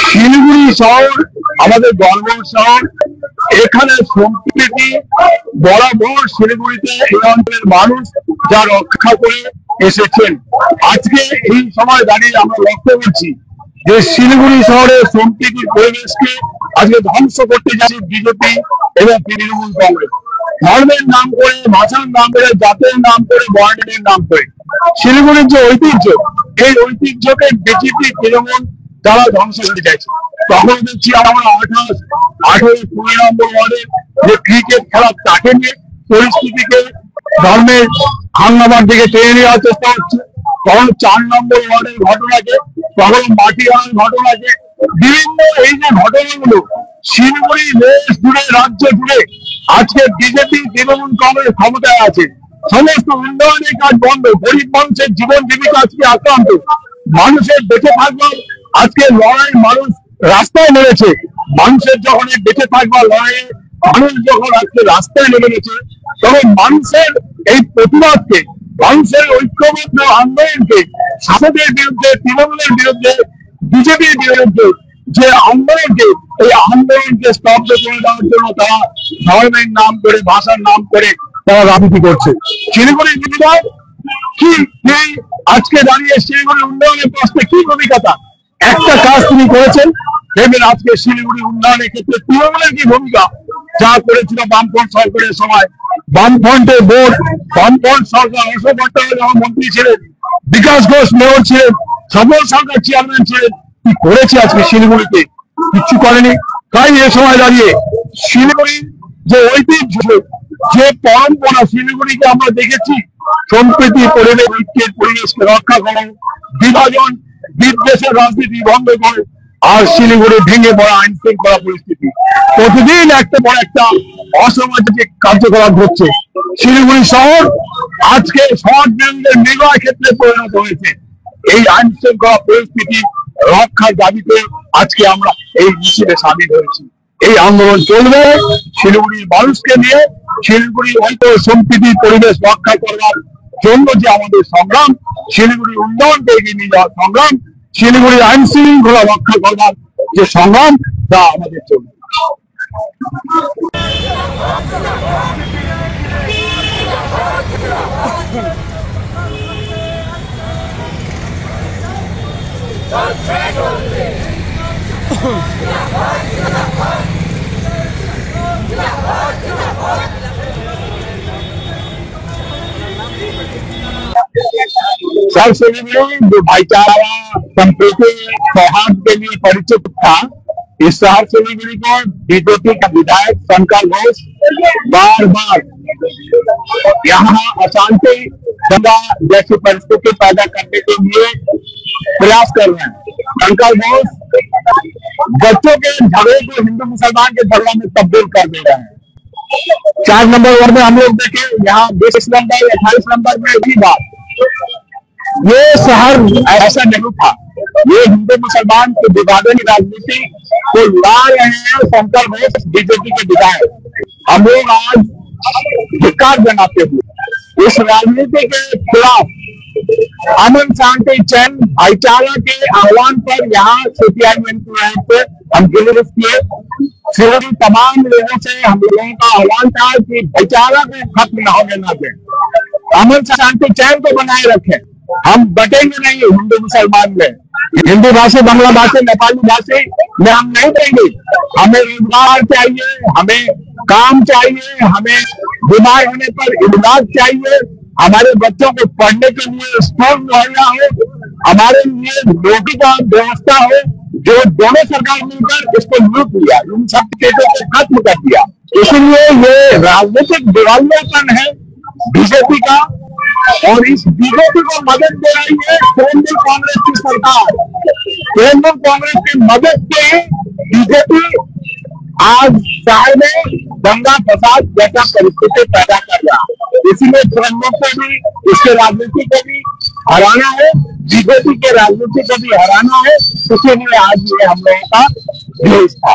শিলিগুড়ি শহর আমাদের গর্ব শহর। এখানে সম্প্রীতি বরাবর শিলিগুড়িতে এই অঞ্চলের মানুষ যা রক্ষা করে এসেছেন। আজকে এই সময় দাঁড়িয়ে আমরা লক্ষ্য করছি যে শিলিগুড়ি শহরের সম্প্রীতির পরিবেশকে আজকে ধ্বংস করতে যাচ্ছে বিজেপি এবং তৃণমূল কংগ্রেস। ধর্মের নাম করে, ভাষার নাম করে, জাতের নাম করে, বর্ণের নাম করে শিলিগুড়ির যে ঐতিহ্য, এই ঐতিহ্যকে বিজেপি তৃণমূল তারা ধ্বংস করতে চাইছে। তখন দেখছি আমরা 18-20 নম্বর ওয়ার্ডের যে ক্রিকেট খেলা তাকে নিয়ে পরিস্থিতিকে ধর্মের হাঙ্গামার দিকে টেনে নেওয়ার চেষ্টা হচ্ছে। তখন 4 নম্বর ওয়ার্ডের ঘটনাকে, তখন মাটি আনার ঘটনাকে, বিভিন্ন এই যে ঘটনাগুলো শিলিগুড়ি দেশ জুড়ে, রাজ্য জুড়ে আজকে বিজেপি তৃণমূল কংগ্রেস ক্ষমতায় আছে। সমস্ত উন্নয়নের কাজ বন্ধ, গরিব মানুষের জীবন জীবিকা আজকে আক্রান্ত, মানুষের বেঁচে থাকবার আজকে লড়াই, মানুষ রাস্তায় নেমেছে। মানুষের যখন বেঁচে থাকবার লড়াইয়ে মানুষ যখন আজকে রাস্তায় নেমে গেছে, তখন মানুষের এই প্রতিবাদকে, মানুষের ঐক্যবদ্ধ আন্দোলনকে, শাসকের বিরুদ্ধে, তৃণমূলের বিরুদ্ধে, বিজেপির বিরুদ্ধে যে আন্দোলনকে, এই আন্দোলনকে স্তব্ধ করে দেওয়ার জন্য তারা ধর্মের নাম করে, ভাষার নাম করে তারা রাজনীতি করছে। শিলিগুড়ির বিধায়ক কি আজকে দাঁড়িয়ে শিলিগুড়ি উন্নয়নের প্রশ্নে কি ভূমিকাটা একটা কাজ তিনি করেছেন, দেখবেন আজকে শিলিগুড়ি উন্নয়নের ক্ষেত্রে তৃণমূলের কি ভূমিকা যা করেছিল বামফ্রন্ট সরকারের সময়। বামফ্রন্টের ভোট, বামফ্রন্ট সরকার, অশোক ভট্টাচার্য যখন মন্ত্রী ছিলেন, বিকাশ ঘোষ মেয়র ছিলেন, সফল সরকার চেয়ারম্যান ছিলেন, কি করেছে আজকে শিলিগুড়িতে? কিচ্ছু করেনি। তাই এ সময় দাঁড়িয়ে শিলিগুড়ির যে ঐতিহ্য, যে পরম্পরা, শিলিগুড়িকে আমরা দেখেছি সম্প্রীতি পরিবেশ, ঐক্যের পরিবেশকে রক্ষা করো, বিভাজন বিদ্বেষের রাজনীতি বন্ধ করো, আর শিলিগুড়ি ভেঙে পড়া আইন শৃঙ্খলা পরিস্থিতি, প্রতিদিন একটা পর একটা অসামাজিক কার্যকলাপ ঘটছে। শিলিগুড়ি শহর আজকে সমাজ বিরোধীদের নির্বাহ ক্ষেত্রে পরিণত হয়েছে। এই আইন শৃঙ্খলা পরিস্থিতি রক্ষার দাবিতে আজকে আমরা এই মিছিলে সামিল হয়েছি। এই আন্দোলন চলবে শিলিগুড়ির মানুষকে নিয়ে। শিলিগুড়ি ঐক্য সম্প্রীতির পরিবেশ রক্ষা করবার জন্য যে আমাদের সংগ্রাম, শিলিগুড়ির উন্নয়নকে এগিয়ে নিয়ে যাওয়ার সংগ্রাম, শিলিগুড়ির আইন শৃঙ্খলা রক্ষা করবার যে সংগ্রাম, তা আমাদের চলবে। सर शिलिगुड़ी जो भाईचारा, संप्रीति, सौहार्द के लिए परिचित था, इस शहर शिलिगुड़ी को बीजेपी का विधायक शंकर घोष बार बार यहाँ अशांति, दंगा जैसी परिस्थिति पैदा करने के लिए प्रयास कर रहे हैं। शंकर घोष बच्चों के झगड़े को हिंदू मुसलमान के झगड़ा में तब्दील कर दे रहे हैं। 4 नंबर वार्ड में हम लोग देखे, यहाँ 20 नंबर 28 नंबर में भी बात, ये शहर ऐसा नहीं था। ये हिंदू मुसलमान के विभाजन की राजनीति को ला रहे हैं शंकर घोष, बीजेपी के विधायक। हम लोग आज धिक्कार जनाते हुए इस राजनीति के खिलाफ अमन शांति चैन भाईचारा के आह्वान पर यहाँ सीपीआई पे हम जुलूस किए। फिर तमाम लोगों से हम लोगों का आह्वान था कि भाईचारा को खत्म न होने न दें, अमन शांति चैन को बनाए रखें। हम बटेंगे नहीं हिंदू मुसलमान में, हिंदी भाषी, बांग्ला भाषी, नेपाली भाषी में हम नहीं देंगे। हमें रोजगार चाहिए, हमें काम चाहिए, हमें बीमार होने पर इलाज चाहिए, हमारे बच्चों को पढ़ने के लिए स्कूल मुहैया हो, हमारे लिए रोटी का व्यवस्था हो, जो दोनों सरकार मिलकर इसको लूट लिया, इन सब चीजों को खत्म कर दिया। इसलिए ये राजनीतिक दिवालियापन है बीजेपी का, और इस बीजेपी को मदद दे रही है तृणमूल कांग्रेस की सरकार। तृणमूल कांग्रेस की मदद से बीजेपी आज शहर में दंगा फसाद जैसा परिस्थिति पैदा कर रहा है। इसीलिए तृणमूल को भी, इसके राजनीति को भी हराना है, बीजेपी के राजनीति को भी हराना है। इसीलिए आज ये हम लोगों का देश था।